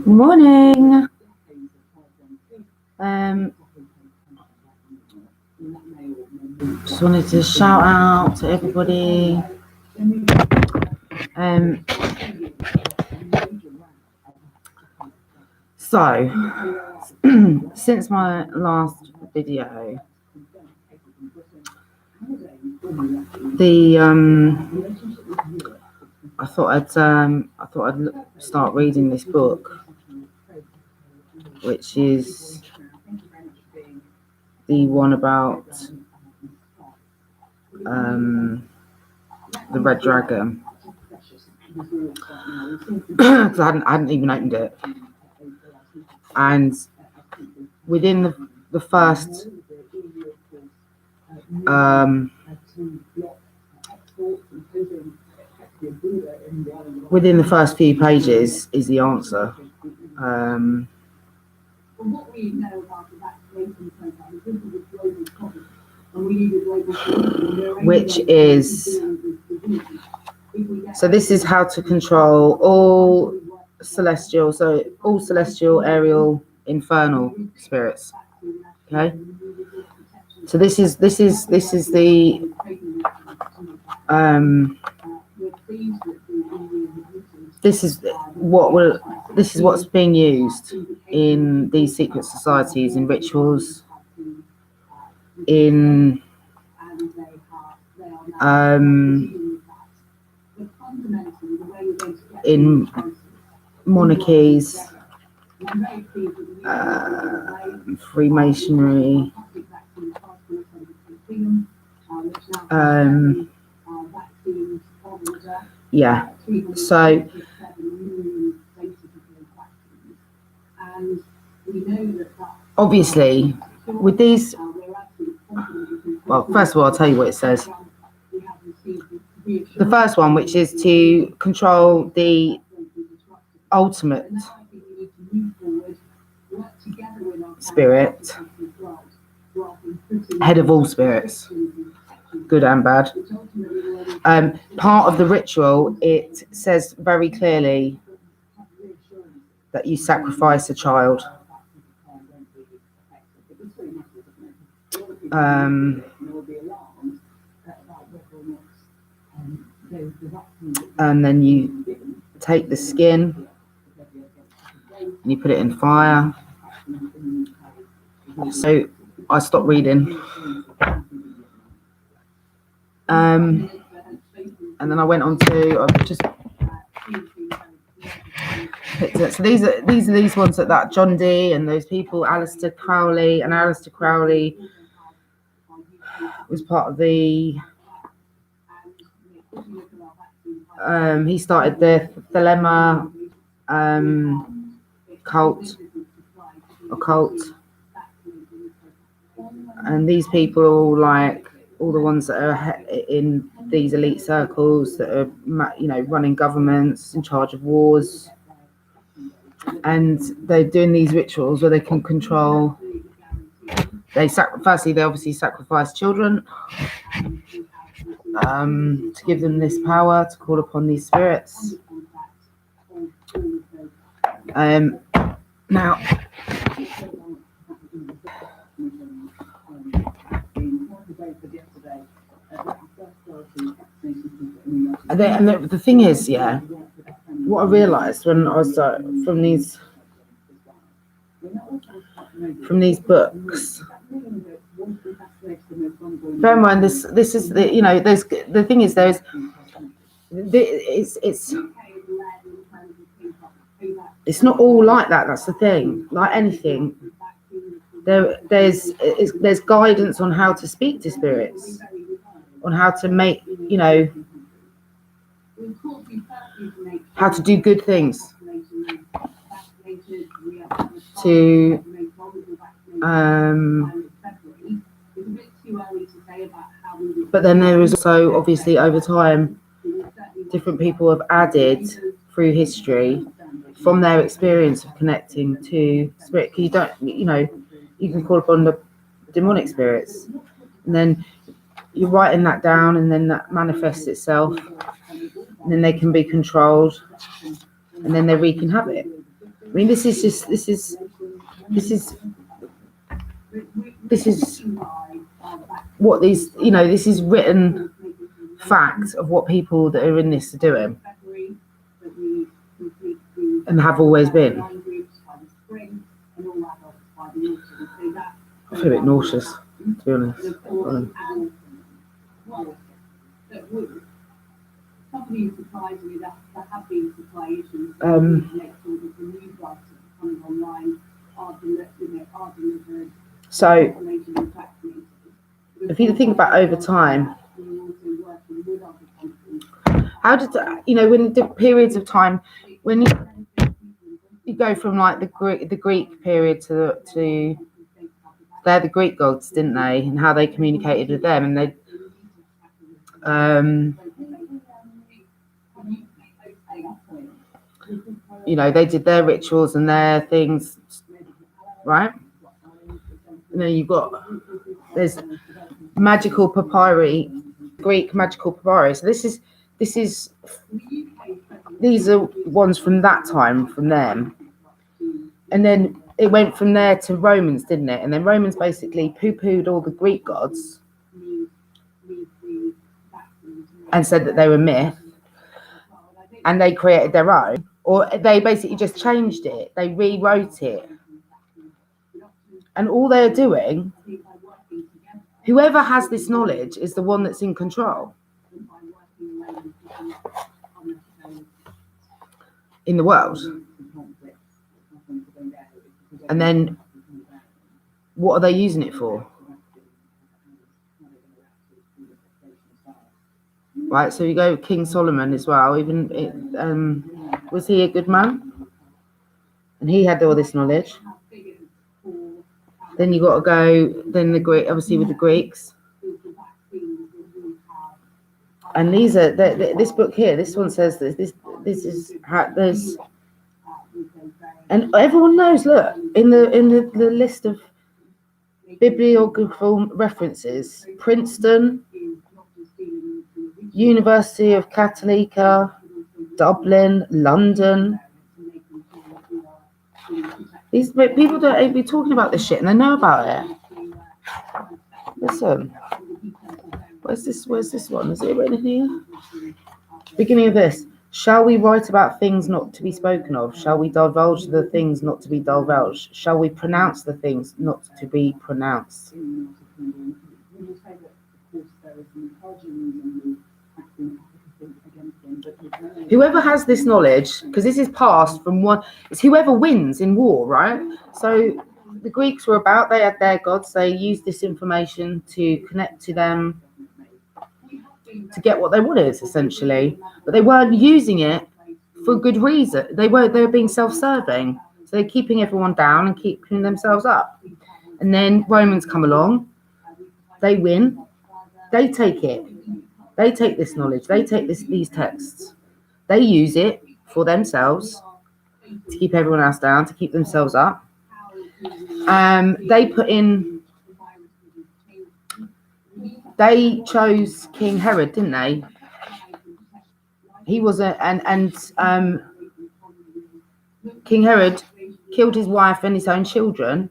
Morning. Just wanted to shout out to everybody. So, since my last video, I thought I'd start reading this book, which is the one about the Red Dragon, because I hadn't even opened it, and within the first within the first few pages is the answer. Which is, so this is how to control all celestial, aerial, infernal spirits. Okay, so this is the this is what's being used in these secret societies, in rituals, in monarchies, Freemasonry, yeah. So obviously with these, well, first of all, I'll tell you what it says. The first one, which is to control the ultimate spirit, head of all spirits, good and bad. Part of the ritual, it says very clearly that you sacrifice a child. And then you take the skin and you put it in fire. So I stopped reading. And then I went on to, I've just picked it. So these are these ones that John Dee and those people, Aleister Crowley was part of the, he started the Thelema occult, and these people, like all the ones that are in these elite circles that are, you know, running governments, in charge of wars, and they're doing these rituals where they can control. Firstly, they obviously sacrifice children to give them this power to call upon these spirits. Now, and the thing is, yeah, what I realised when I was from these books. Bear in mind, this is the, you know, there's the thing is there's it's not all like that. That's the thing. Like anything, there's guidance on how to speak to spirits, on how to make, you know, how to do good things, to but then there is also, obviously, over time, different people have added through history from their experience of connecting to spirit. Because you don't, you know, you can call upon the demonic spirits, and then you're writing that down, and then that manifests itself and then they can be controlled, and then they wreak havoc. I mean, this is what these, this is written fact of what people that are in this are doing and have always been. I feel a bit nauseous, to be honest. So, if you think about over time, how did when the periods of time when you go from like the Greek period to they're the Greek gods, didn't they? And how they communicated with them, and they did their rituals and their things, right? And then there's magical papyri, Greek magical papyri. So these are ones from that time, from them. And then it went from there to Romans, didn't it? And then Romans basically poo-pooed all the Greek gods and said that they were myth, and they created their own, or they basically just changed it. They rewrote it. And all they're doing, whoever has this knowledge is the one that's in control in the world. And then what are they using it for? Right, so you go King Solomon as well. Was he a good man? And he had all this knowledge. Then you got to go. Then obviously with the Greeks. And these are this book here. This one says this is how there's. And everyone knows. Look in the list of bibliographical references: Princeton, University of Catholica, Dublin, London. These people don't be talking about this shit, and they know about it. Listen, where's this one? Is it written here? Beginning of this. Shall we write about things not to be spoken of? Shall we divulge the things not to be divulged? Shall we pronounce the things not to be pronounced? Whoever has this knowledge, because this is passed from one, it's whoever wins in war, right? So the Greeks were they had their gods, they used this information to connect to them, to get what they wanted, essentially. But they weren't using it for good reason. They were being self-serving. So they're keeping everyone down and keeping themselves up. And then Romans come along, they win, they take it. They take this knowledge, they take these texts, they use it for themselves to keep everyone else down, to keep themselves up. They chose King Herod, didn't they? He was King Herod killed his wife and his own children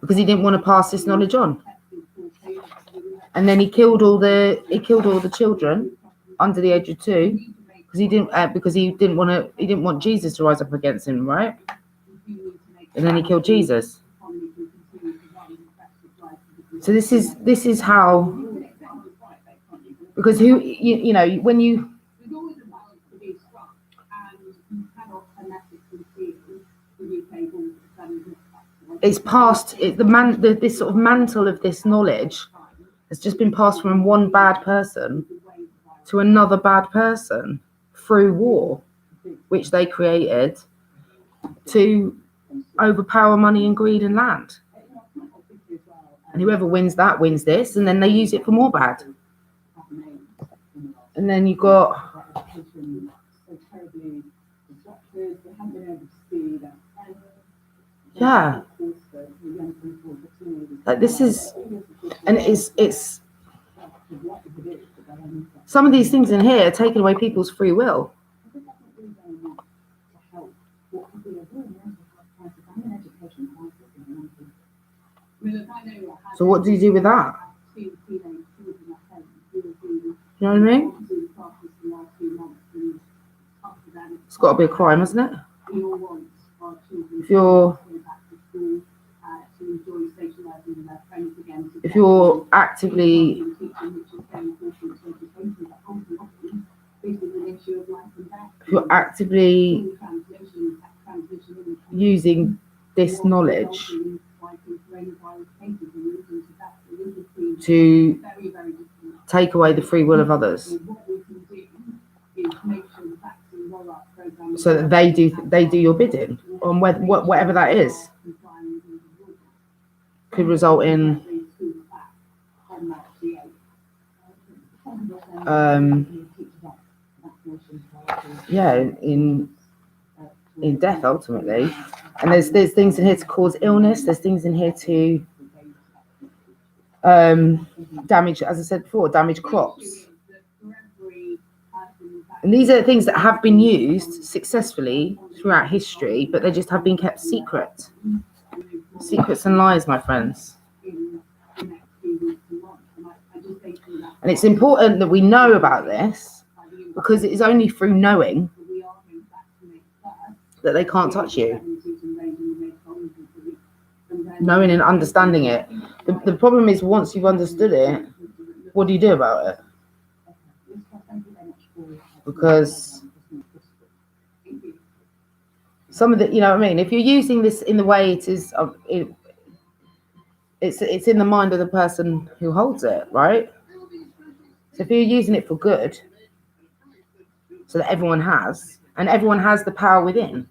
because he didn't want to pass this knowledge on. And then he killed all the children under the age of 2 because he didn't want Jesus to rise up against him, right? And then he killed Jesus. So this is how, because when you it's passed, this sort of mantle of this knowledge has just been passed from one bad person to another bad person through war, which they created to overpower money and greed and land. And whoever wins that wins this, and then they use it for more bad. And then you got like this is, and it's Some of these things in here are taking away people's free will. So what do you do with that? You know what I mean? It's got to be a crime, hasn't it? If you're actively using this knowledge to take away the free will of others, so that they do your bidding on whatever that is, could result in in death ultimately. And there's things in here to cause illness. There's things in here to damage, as I said before, damage crops. And these are the things that have been used successfully throughout history, but they just have been kept secret. Secrets and lies, my friends. And it's important that we know about this, because it is only through knowing that they can't touch you. Knowing and understanding it. The problem is, once you've understood it, what do you do about it? Because some of the, you know what I mean? If you're using this in the way it is, it's in the mind of the person who holds it, right? So if you're using it for good, so that everyone has the power within,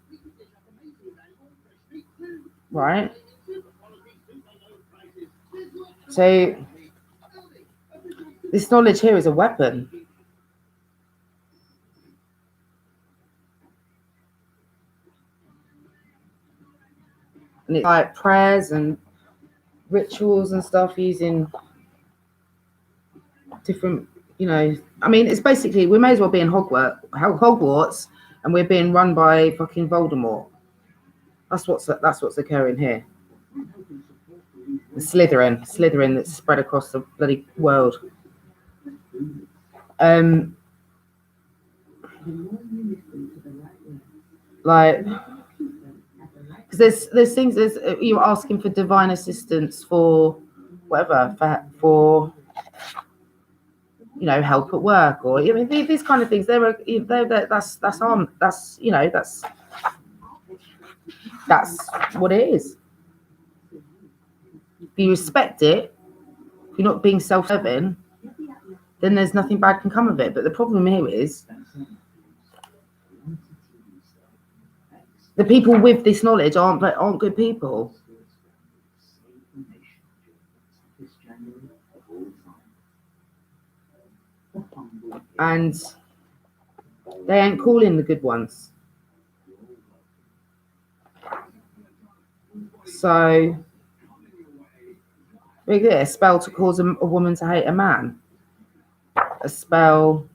right? So this knowledge here is a weapon. And it's like prayers and rituals and stuff using different, you know, I mean, it's basically, we may as well be in Hogwarts, and we're being run by fucking Voldemort. That's what's occurring here. The Slytherin that's spread across the bloody world. Like, because there's things, you're asking for divine assistance for whatever, for you know, help at work, or I mean these kind of things. That's you know, that's what it is. If you respect it, if you're not being self-serving, then there's nothing bad can come of it. But the problem here is the people with this knowledge aren't good people. And they ain't calling the good ones. So we get a spell to cause a woman to hate a man. A spell.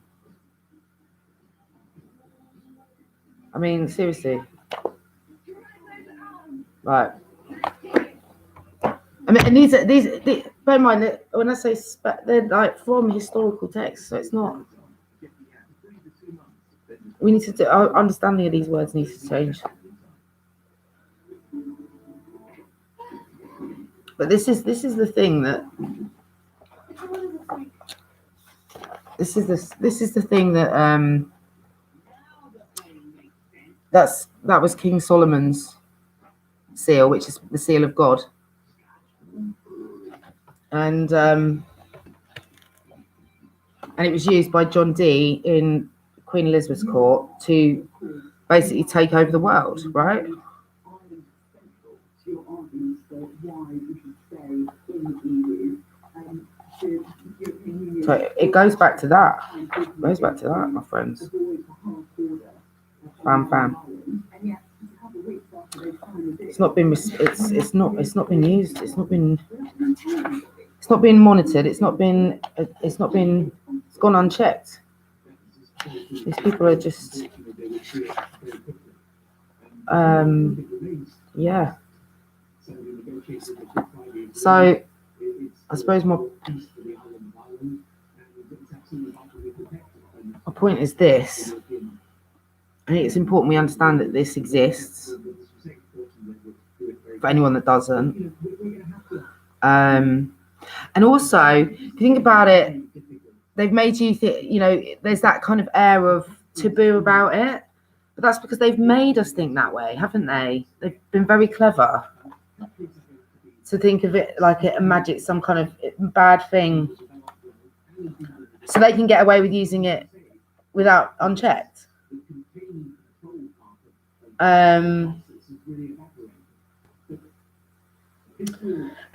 I mean, seriously. Right. I mean, and these bear in mind that when I say they're like from historical texts, so it's not. We need to do, our understanding of these words needs to change. But this is the thing that this is the thing that that was King Solomon's seal, which is the seal of God. And it was used by John Dee in Queen Elizabeth's court to basically take over the world, right? So it goes back to that. It goes back to that, my friends. Fam. It's not been used. It's not been monitored. It's not been It's gone unchecked. These people are just, yeah. So I suppose my point is this. I think it's important we understand that this exists for anyone that doesn't. And also, if you think about it, they've made you think, there's that kind of air of taboo about it. But that's because they've made us think that way, haven't they? They've been very clever to think of it like a magic, some kind of bad thing. So they can get away with using it without unchecked. And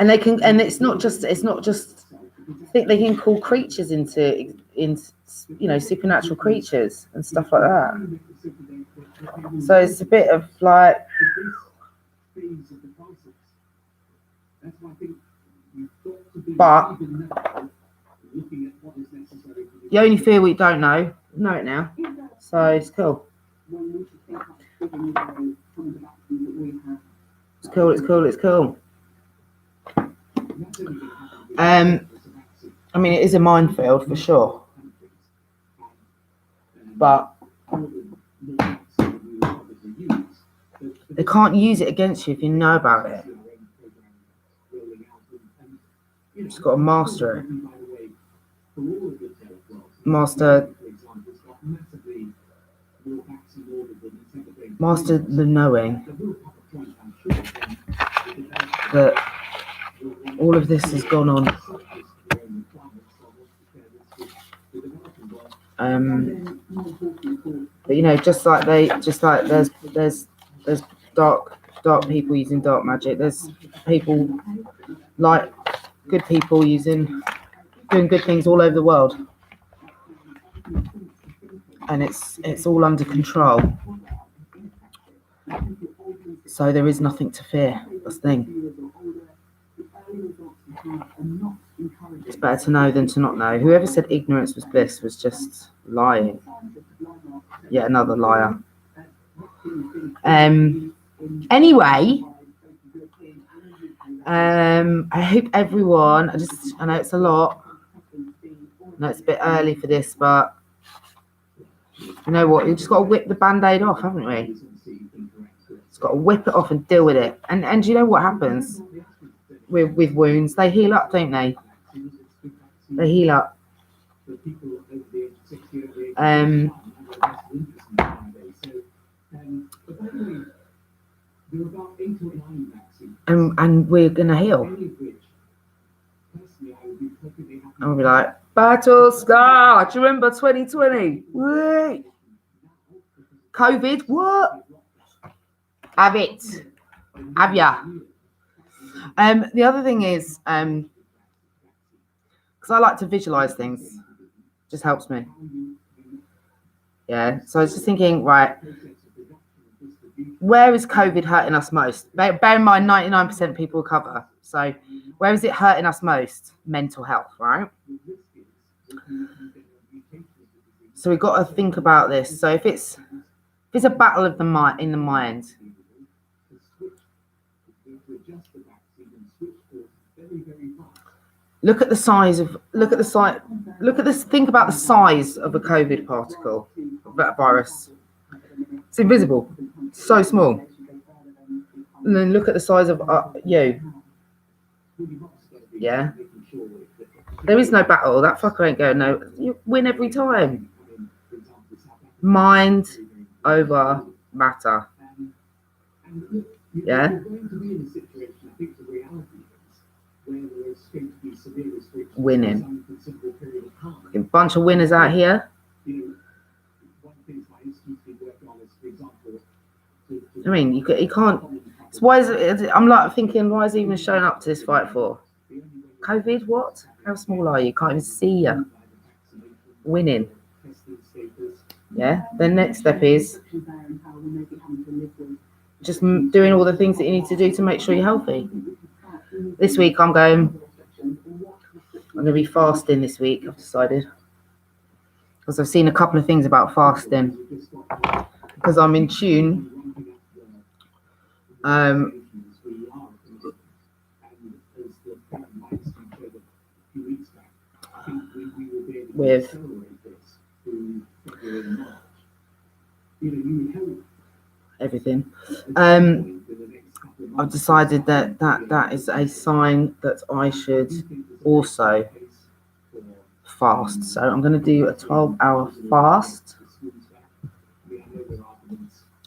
they can, and it's not just I think they can call creatures into supernatural creatures and stuff like that. So it's a bit of like, but the only fear we don't know it now. So it's cool. It's cool. I mean, it is a minefield for sure, but they can't use it against you if you know about it. You just got to master it. Master the knowing that all of this has gone on. But just like there's dark people using dark magic. There's people like good people doing good things all over the world, and it's all under control. So there is nothing to fear. That's the thing. It's better to know than to not know. Whoever said ignorance was bliss was just lying. Yet another liar. Anyway, I hope everyone, I know it's a lot. I know it's a bit early for this, but you know what? You just got to whip the band-aid off, haven't we? Just got to whip it off and deal with it. And do you know what happens with wounds? They heal up, don't they? They heal up. And we're gonna heal. And we'll be like, battle scar. Do you remember 2020? Wait. COVID, what? Have it. Have ya? The other thing is, because I like to visualize things, just helps me. Yeah. So I was just thinking, right, where is COVID hurting us most? Bear in mind, 99% of people recover. So where is it hurting us most? Mental health, right? So we've got to think about this. So if it's a battle of the mind in the mind, think about the size of a COVID particle, of that virus. It's invisible, so small. And then look at the size of you. Yeah. There is no battle. That fucker ain't going no. You win every time. Mind over matter. Yeah. Winning. A bunch of winners out here. I mean, you can't. So why is it? I'm like thinking, why is he even showing up to this fight for? COVID? What? How small are you? Can't even see you. Winning. Yeah. The next step is just doing all the things that you need to do to make sure you're healthy. This week I'm going to be fasting this week, I've decided. because I've seen a couple of things about fasting, because I'm in tune with everything. I've decided that is a sign that I should also fast. So I'm going to do a 12-hour fast.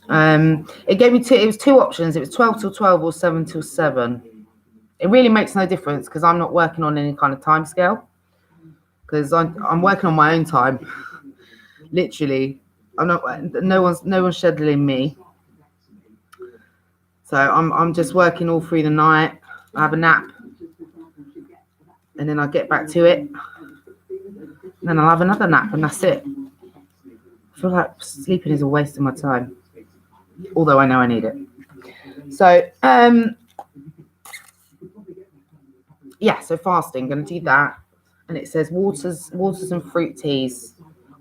It gave me it was two options. It was 12 till 12 or 7 till 7. It really makes no difference because I'm not working on any kind of time scale, because I'm working on my own time. Literally, I'm not. No one's scheduling me. So I'm just working all through the night. I have a nap, and then I get back to it. And then I'll have another nap, and that's it. I feel like sleeping is a waste of my time, although I know I need it. So yeah, so fasting, gonna do that. And it says waters and fruit teas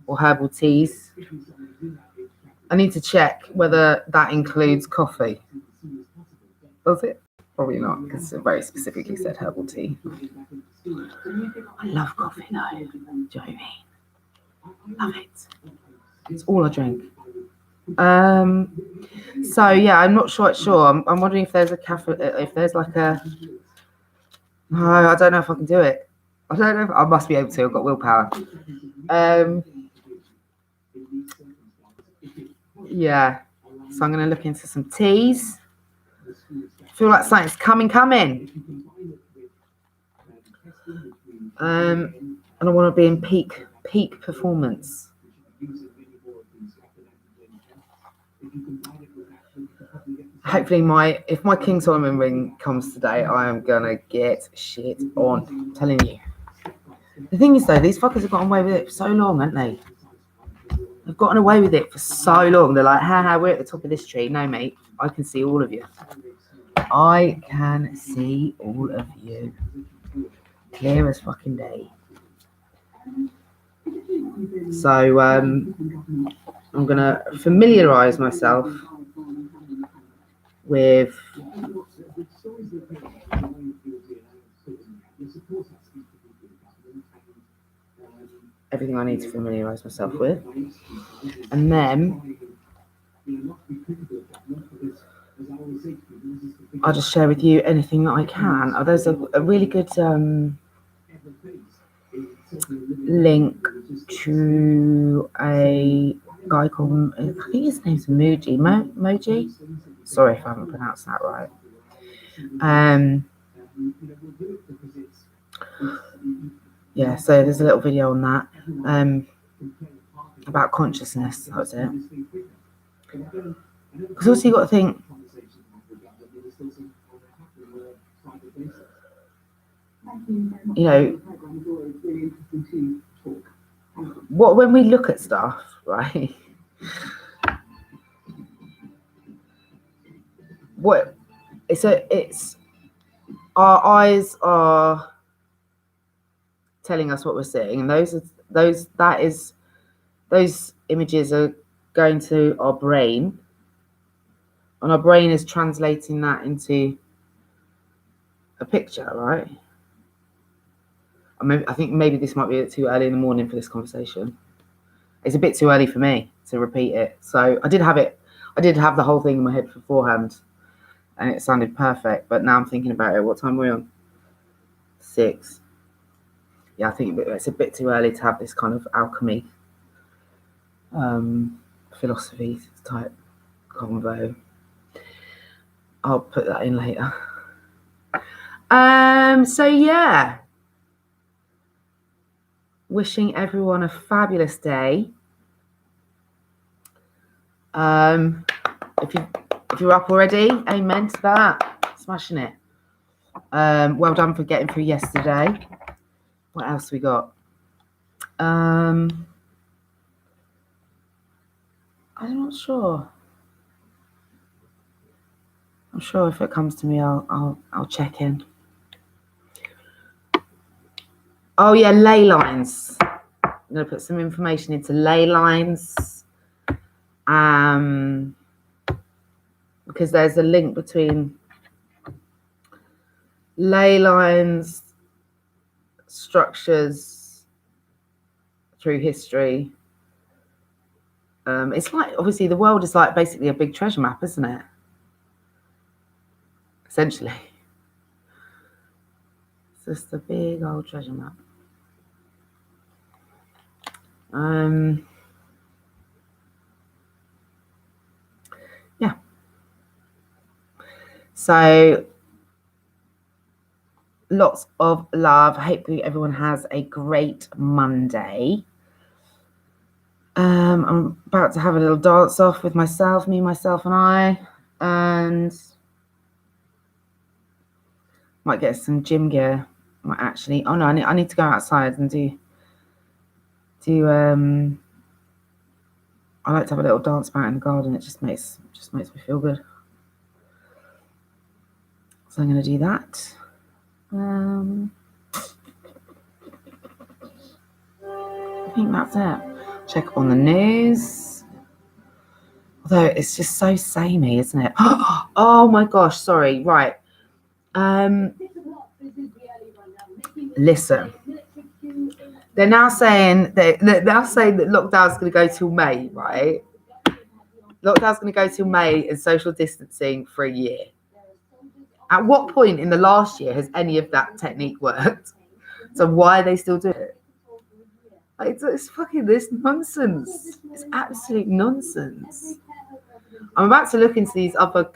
or herbal teas. I need to check whether that includes coffee. Does it? Probably not, because it very specifically said herbal tea. I love coffee though. Do you know what I mean? Love it. It's all I drink. So yeah, I'm not sure. I'm wondering if there's a cafe, if there's like a. No, I don't know if I can do it. I don't know. If, I must be able to. I've got willpower. Yeah. So I'm going to look into some teas. I feel like something's coming. And I want to be in peak performance. Hopefully, if my King Solomon ring comes today, I am gonna get shit on. I'm telling you. The thing is, though, these fuckers have gotten away with it for so long, haven't they? They've gotten away with it for so long. They're like, ha, we're at the top of this tree. No, mate, I can see all of you. I can see all of you. Clear as fucking day. So I'm gonna familiarise myself with everything I need to familiarise myself with, and then I'll just share with you anything that I can. There's a really good link to a guy called, I think his name's Moji. Sorry if I haven't pronounced that right. Yeah, so there's a little video on that about consciousness. That was it. Because also you got to think, you know, when we look at stuff, right? It's our eyes are telling us what we're seeing, and those images are going to our brain, and our brain is translating that into a picture, right? I think maybe this might be too early in the morning for this conversation. It's a bit too early for me to repeat it. So I did have the whole thing in my head beforehand, and it sounded perfect. But now I'm thinking about it. What time are we on? 6. Yeah, I think it's a bit too early to have this kind of alchemy, philosophy type convo. I'll put that in later. So yeah. Wishing everyone a fabulous day. If you're up already, amen to that. Smashing it. Well done for getting through yesterday. What else we got? I'm not sure. I'm sure if it comes to me, I'll check in. Oh yeah, ley lines. I'm going to put some information into ley lines, because there's a link between ley lines, structures through history. It's like, obviously, the world is like basically a big treasure map, isn't it? Essentially. It's just a big old treasure map. Yeah. So lots of love. Hopefully everyone has a great Monday. I'm about to have a little dance off with myself, myself and I, and might get some gym gear. Might actually, oh no, I need to go outside and do I like to have a little dance about in the garden. It just makes me feel good. So I'm going to do that. I think that's it. Check up on the news. Although it's just so samey, isn't it? Oh my gosh, sorry. Right. Listen. They're now saying that lockdown's going to go till May, right? Lockdown's going to go till May and social distancing for a year. At what point in the last year has any of that technique worked? So why are they still doing it? It's fucking this nonsense. It's absolute nonsense. I'm about to look into these other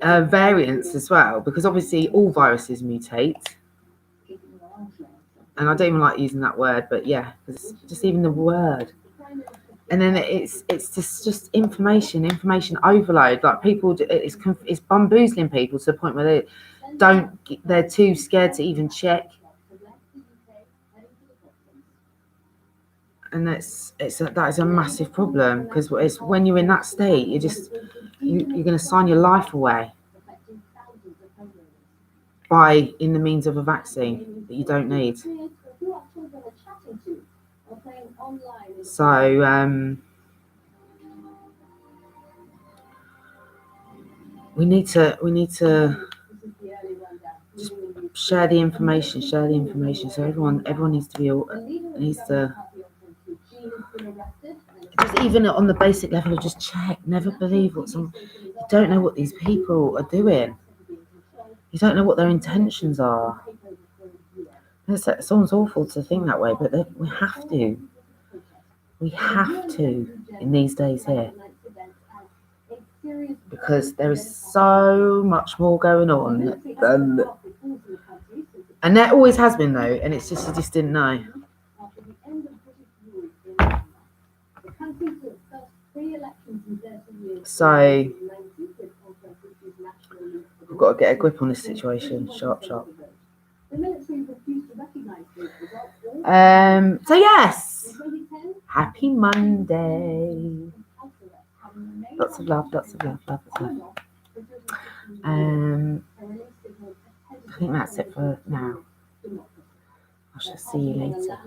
variants as well, because obviously all viruses mutate. And I don't even like using that word, but yeah, it's just even the word. And then it's just information overload. Like people, it's bamboozling people to the point where they're too scared to even check. And that is a massive problem, because it's when you're in that state, you're going to sign your life away in the means of a vaccine that you don't need. So we need to just share the information. So everyone needs to just, even on the basic level, of just check. Never believe you don't know what these people are doing. You don't know what their intentions are. It sounds awful to think that way, but we have to. We have to in these days here, because there is so much more going on and there always has been, though, and it's just you just didn't know. So we've got to get a grip on this situation. Sharp. So yes, happy Monday. Lots of love. I think that's it for now. I shall see you later.